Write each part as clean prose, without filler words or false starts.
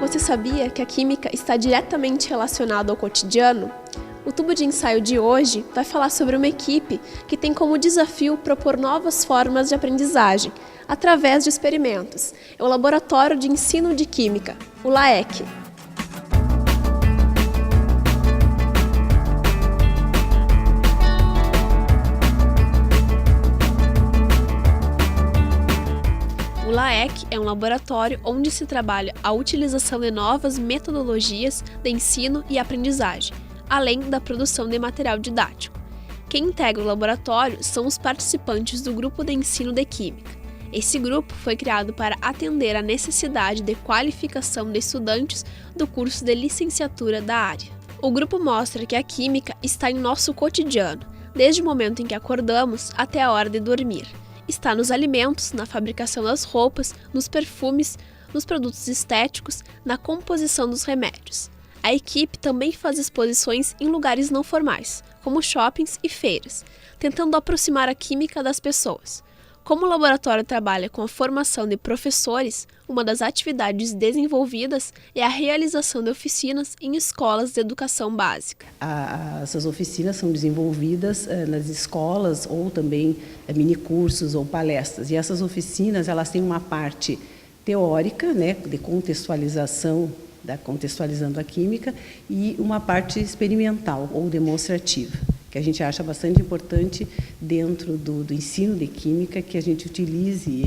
Você sabia que a química está diretamente relacionada ao cotidiano? O tubo de ensaio de hoje vai falar sobre uma equipe que tem como desafio propor novas formas de aprendizagem, através de experimentos. É o Laboratório de Ensino de Química, o LAEQ. O LAEQ é um laboratório onde se trabalha a utilização de novas metodologias de ensino e aprendizagem, além da produção de material didático. Quem integra o laboratório são os participantes do Grupo de Ensino de Química. Esse grupo foi criado para atender à necessidade de qualificação de estudantes do curso de licenciatura da área. O grupo mostra que a química está em nosso cotidiano, desde o momento em que acordamos até a hora de dormir. Está nos alimentos, na fabricação das roupas, nos perfumes, nos produtos estéticos, na composição dos remédios. A equipe também faz exposições em lugares não formais, como shoppings e feiras, tentando aproximar a química das pessoas. Como o laboratório trabalha com a formação de professores, uma das atividades desenvolvidas é a realização de oficinas em escolas de educação básica. Essas oficinas são desenvolvidas nas escolas ou também minicursos ou palestras. E essas oficinas elas têm uma parte teórica, né, de contextualização, contextualizando a química, e uma parte experimental ou demonstrativa, que a gente acha bastante importante dentro do ensino de química, que a gente utilize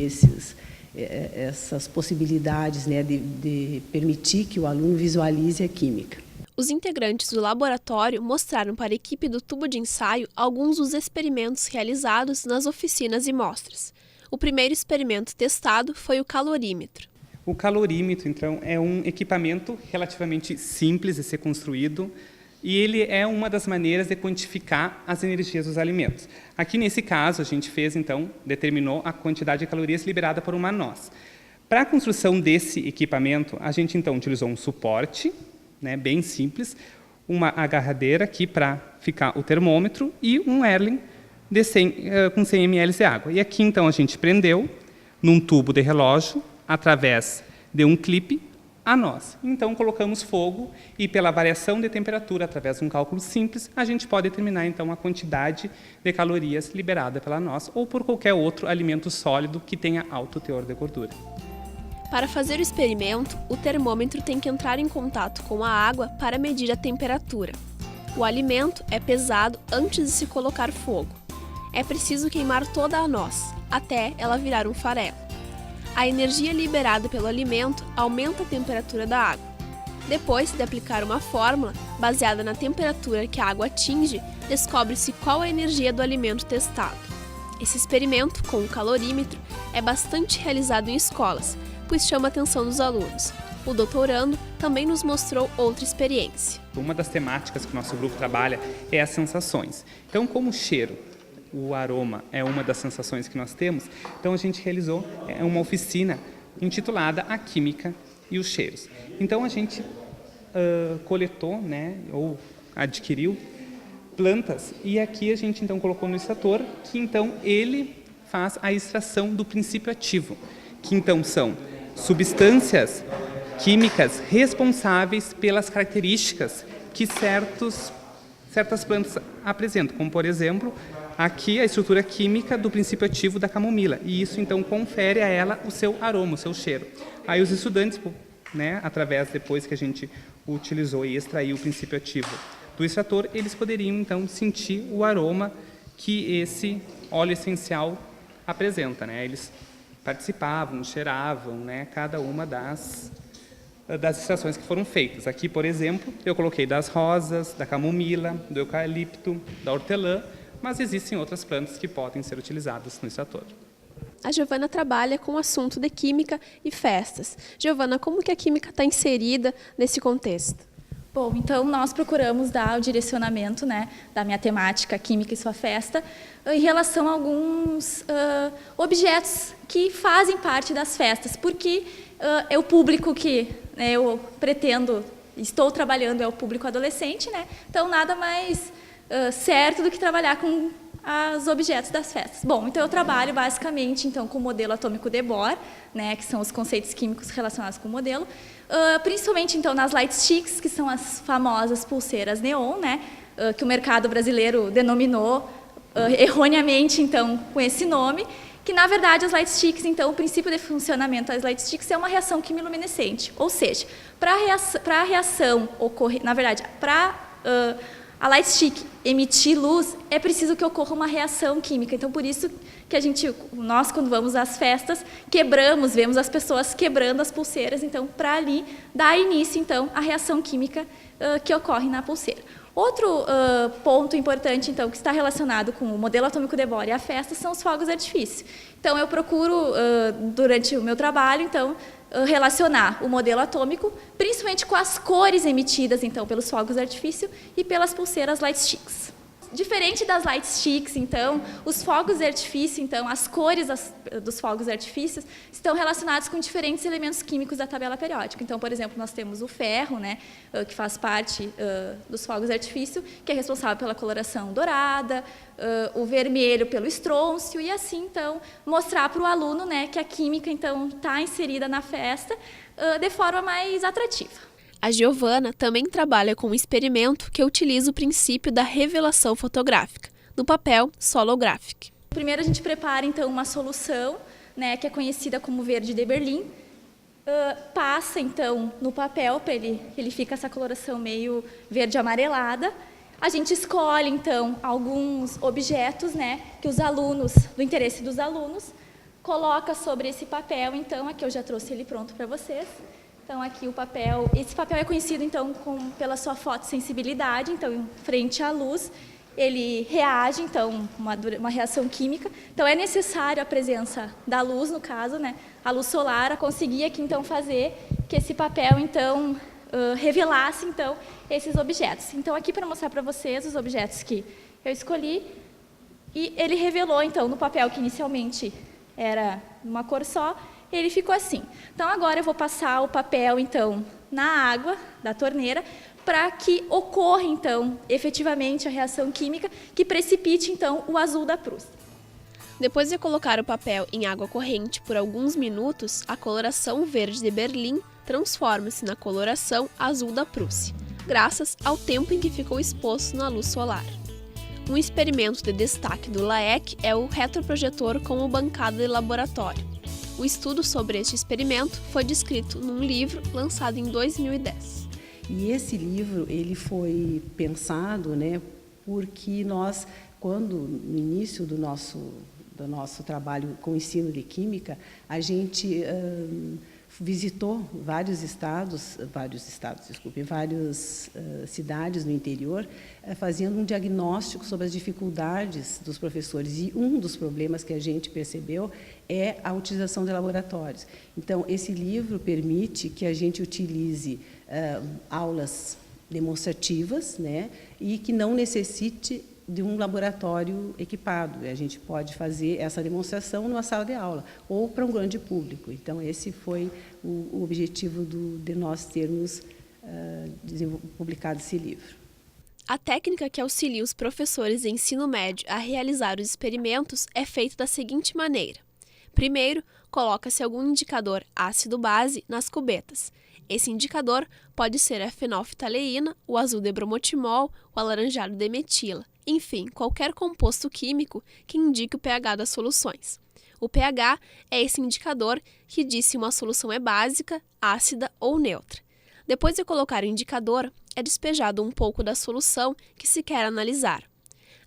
essas possibilidades, né, de permitir que o aluno visualize a química. Os integrantes do laboratório mostraram para a equipe do tubo de ensaio alguns dos experimentos realizados nas oficinas e mostras. O primeiro experimento testado foi o calorímetro. O calorímetro, então, é um equipamento relativamente simples de ser construído, e ele é uma das maneiras de quantificar as energias dos alimentos. Aqui, nesse caso, a gente fez, então, determinou a quantidade de calorias liberada por uma noz. Para a construção desse equipamento, a gente, então, utilizou um suporte, né, bem simples, uma agarradeira aqui para ficar o termômetro e um Erlen com 100 ml de água. E aqui, então, a gente prendeu num tubo de relógio, através de um clipe, a noz. Então, colocamos fogo e, pela variação de temperatura, através de um cálculo simples, a gente pode determinar, então, a quantidade de calorias liberada pela noz ou por qualquer outro alimento sólido que tenha alto teor de gordura. Para fazer o experimento, o termômetro tem que entrar em contato com a água para medir a temperatura. O alimento é pesado antes de se colocar fogo. É preciso queimar toda a noz, até ela virar um farelo. A energia liberada pelo alimento aumenta a temperatura da água. Depois de aplicar uma fórmula, baseada na temperatura que a água atinge, descobre-se qual a energia do alimento testado. Esse experimento, com o calorímetro, é bastante realizado em escolas, pois chama a atenção dos alunos. O doutorando também nos mostrou outra experiência. Uma das temáticas que o nosso grupo trabalha é as sensações. Então, como o cheiro, o aroma é uma das sensações que nós temos, então a gente realizou uma oficina intitulada A Química e os Cheiros. Então a gente coletou, né, ou adquiriu plantas, e aqui a gente então colocou no extrator, que então ele faz a extração do princípio ativo, que então são substâncias químicas responsáveis pelas características que certas plantas apresentam, como por exemplo, aqui a estrutura química do princípio ativo da camomila, e isso então confere a ela o seu aroma, o seu cheiro. Aí os estudantes, né, através, depois que a gente utilizou e extraiu o princípio ativo do extrator, eles poderiam então sentir o aroma que esse óleo essencial apresenta, né? Eles participavam, cheiravam, né, cada uma das extrações que foram feitas. Aqui, por exemplo, eu coloquei das rosas, da camomila, do eucalipto, da hortelã, mas existem outras plantas que podem ser utilizadas no extrator. A Giovana trabalha com o assunto de química e festas. Giovana, como que a química está inserida nesse contexto? Bom, então nós procuramos dar o direcionamento, né, da minha temática Química e Sua Festa em relação a alguns objetos que fazem parte das festas, porque é o público que, né, eu estou trabalhando, é o público adolescente, né? Então nada mais certo do que trabalhar com os objetos das festas. Bom, então eu trabalho basicamente então com o modelo atômico de Bohr, né, que são os conceitos químicos relacionados com o modelo, principalmente então nas light sticks, que são as famosas pulseiras neon, né, que o mercado brasileiro denominou erroneamente então com esse nome, que na verdade as light sticks, então o princípio de funcionamento das light sticks é uma reação quimiluminescente, ou seja, para a reação ocorrer, na verdade, para a light stick emitir luz, é preciso que ocorra uma reação química. Então, por isso que nós, quando vamos às festas, vemos as pessoas quebrando as pulseiras, então, para ali dar início, então, à reação química que ocorre na pulseira. Outro ponto importante, então, que está relacionado com o modelo atômico de Bohr e a festa, são os fogos de artifício. Então, eu procuro, durante o meu trabalho, então, relacionar o modelo atômico, principalmente com as cores emitidas, então, pelos fogos de artifício e pelas pulseiras light sticks. Diferente das light sticks, então, os fogos de artifício, então, as cores dos fogos de artifício estão relacionados com diferentes elementos químicos da tabela periódica. Então, por exemplo, nós temos o ferro, né, que faz parte dos fogos de artifício, que é responsável pela coloração dourada, o vermelho pelo estrôncio, e assim, então, mostrar para o aluno, né, que a química, então, está inserida na festa de forma mais atrativa. A Giovana também trabalha com um experimento que utiliza o princípio da revelação fotográfica, no papel Solographic. Primeiro a gente prepara, então, uma solução, né, que é conhecida como verde de Berlim, passa, então, no papel, para ele fica essa coloração meio verde amarelada. A gente escolhe, então, alguns objetos, né, que os alunos, do interesse dos alunos, coloca sobre esse papel, então, aqui eu já trouxe ele pronto para vocês. Então, aqui o papel, esse papel é conhecido, então, pela sua fotossensibilidade, então, frente à luz, ele reage, então, uma reação química. Então, é necessário a presença da luz, no caso, né, a luz solar, a conseguir aqui, então, fazer que esse papel, então, revelasse, então, esses objetos. Então, aqui para mostrar para vocês os objetos que eu escolhi, e ele revelou, então, no papel que inicialmente era uma cor só, ele ficou assim. Então, agora eu vou passar o papel, então, na água da torneira, para que ocorra, então, efetivamente a reação química que precipite, então, o azul da Prússia. Depois de colocar o papel em água corrente por alguns minutos, a coloração verde de Berlim transforma-se na coloração azul da Prússia, graças ao tempo em que ficou exposto na luz solar. Um experimento de destaque do LAEC é o retroprojetor como bancada de laboratório. O estudo sobre este experimento foi descrito num livro lançado em 2010. E esse livro ele foi pensado, né, porque nós, quando no início do nosso trabalho com ensino de química, a gente visitou várias cidades no interior, fazendo um diagnóstico sobre as dificuldades dos professores. E um dos problemas que a gente percebeu é a utilização de laboratórios. Então, esse livro permite que a gente utilize aulas demonstrativas, né, e que não necessite de um laboratório equipado. A gente pode fazer essa demonstração numa sala de aula ou para um grande público. Então, esse foi o objetivo de nós termos publicado esse livro. A técnica que auxilia os professores de ensino médio a realizar os experimentos é feita da seguinte maneira. Primeiro, coloca-se algum indicador ácido-base nas cubetas. Esse indicador pode ser a fenolftaleína, o azul de bromotimol, o alaranjado de metila, enfim, qualquer composto químico que indique o pH das soluções. O pH é esse indicador que diz se uma solução é básica, ácida ou neutra. Depois de colocar o indicador, é despejado um pouco da solução que se quer analisar.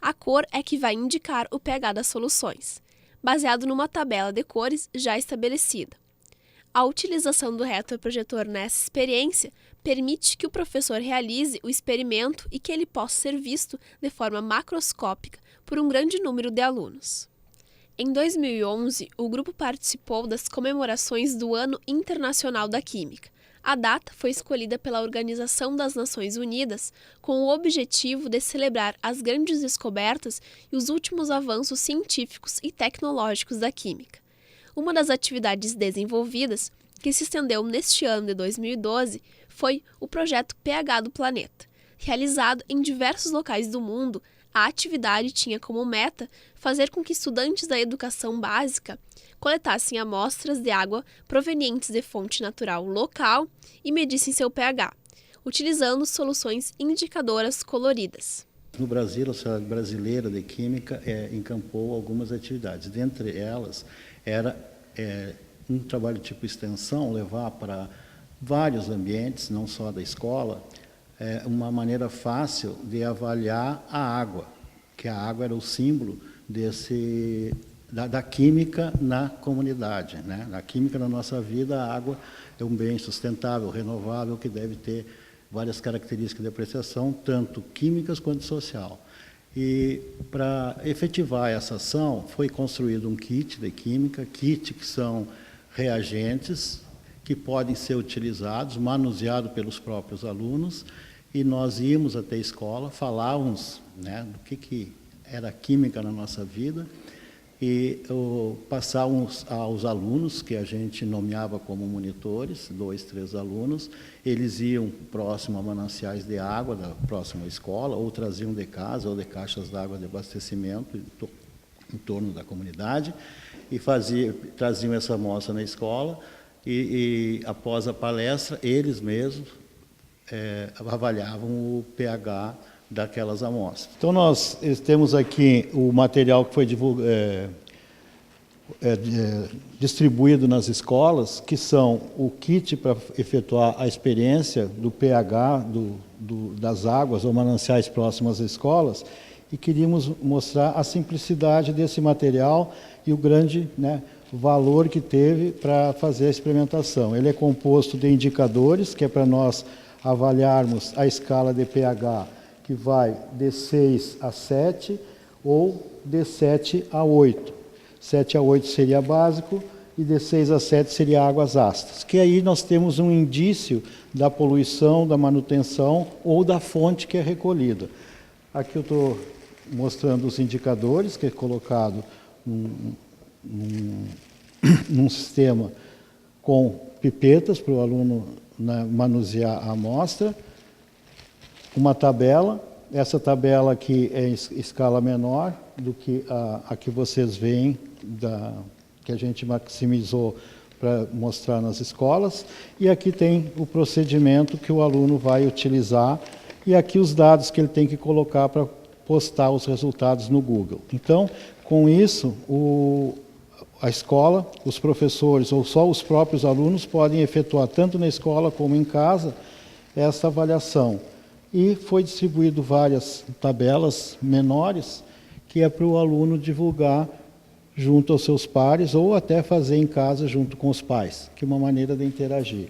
A cor é que vai indicar o pH das soluções, baseado numa tabela de cores já estabelecida. A utilização do retroprojetor nessa experiência permite que o professor realize o experimento e que ele possa ser visto de forma macroscópica por um grande número de alunos. Em 2011, o grupo participou das comemorações do Ano Internacional da Química. A data foi escolhida pela Organização das Nações Unidas com o objetivo de celebrar as grandes descobertas e os últimos avanços científicos e tecnológicos da química. Uma das atividades desenvolvidas, que se estendeu neste ano de 2012, foi o projeto pH do Planeta. Realizado em diversos locais do mundo, A atividade tinha como meta fazer com que estudantes da educação básica coletassem amostras de água provenientes de fonte natural local e medissem seu pH, utilizando soluções indicadoras coloridas. No Brasil, a Sociedade Brasileira de Química encampou algumas atividades. Dentre elas, era um trabalho tipo extensão, levar para vários ambientes, não só da escola, uma maneira fácil de avaliar a água, que a água era o símbolo da química na comunidade, né? Na química na nossa vida, a água é um bem sustentável, renovável, que deve ter várias características de apreciação, tanto químicas quanto social. E para efetivar essa ação, foi construído um kit de química, que são reagentes que podem ser utilizados, manuseados pelos próprios alunos, e nós íamos até a escola, falávamos, né, do que era a química na nossa vida, e passávamos aos alunos, que a gente nomeava como monitores, 2, 3 alunos, eles iam próximo a mananciais de água da próxima escola, ou traziam de casa, ou de caixas d'água de abastecimento em torno da comunidade, e traziam essa amostra na escola, e após a palestra, eles mesmos avaliavam o pH daquelas amostras. Então, nós temos aqui o material que foi distribuído nas escolas, que são o kit para efetuar a experiência do pH das águas ou mananciais próximos às escolas, e queríamos mostrar a simplicidade desse material e o grande, né, valor que teve para fazer a experimentação. Ele é composto de indicadores, que é para nós avaliarmos a escala de pH, que vai de 6 a 7 ou de 7 a 8. 7 a 8 seria básico e de 6 a 7 seria águas ácidas, que aí nós temos um indício da poluição, da manutenção ou da fonte que é recolhida. Aqui eu estou mostrando os indicadores, que é colocado num sistema com pipetas para o aluno, né, manusear a amostra. Uma tabela, essa tabela aqui é em escala menor do que a que vocês veem, que a gente maximizou para mostrar nas escolas, e aqui tem o procedimento que o aluno vai utilizar, e aqui os dados que ele tem que colocar para postar os resultados no Google. Então, com isso, a escola, os professores ou só os próprios alunos podem efetuar, tanto na escola como em casa, essa avaliação. E foi distribuído várias tabelas menores, que é para o aluno divulgar junto aos seus pares, ou até fazer em casa junto com os pais, que é uma maneira de interagir.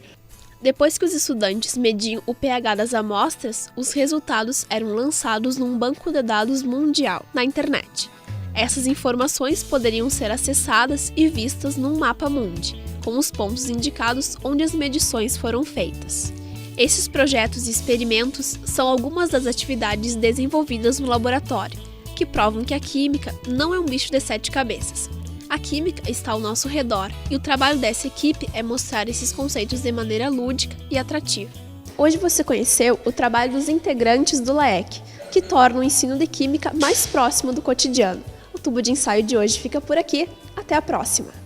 Depois que os estudantes mediam o pH das amostras, os resultados eram lançados num banco de dados mundial, na internet. Essas informações poderiam ser acessadas e vistas num mapa mundi, com os pontos indicados onde as medições foram feitas. Esses projetos e experimentos são algumas das atividades desenvolvidas no laboratório, que provam que a química não é um bicho de 7 cabeças. A química está ao nosso redor e o trabalho dessa equipe é mostrar esses conceitos de maneira lúdica e atrativa. Hoje você conheceu o trabalho dos integrantes do LAEC, que torna o ensino de química mais próximo do cotidiano. O tubo de ensaio de hoje fica por aqui. Até a próxima!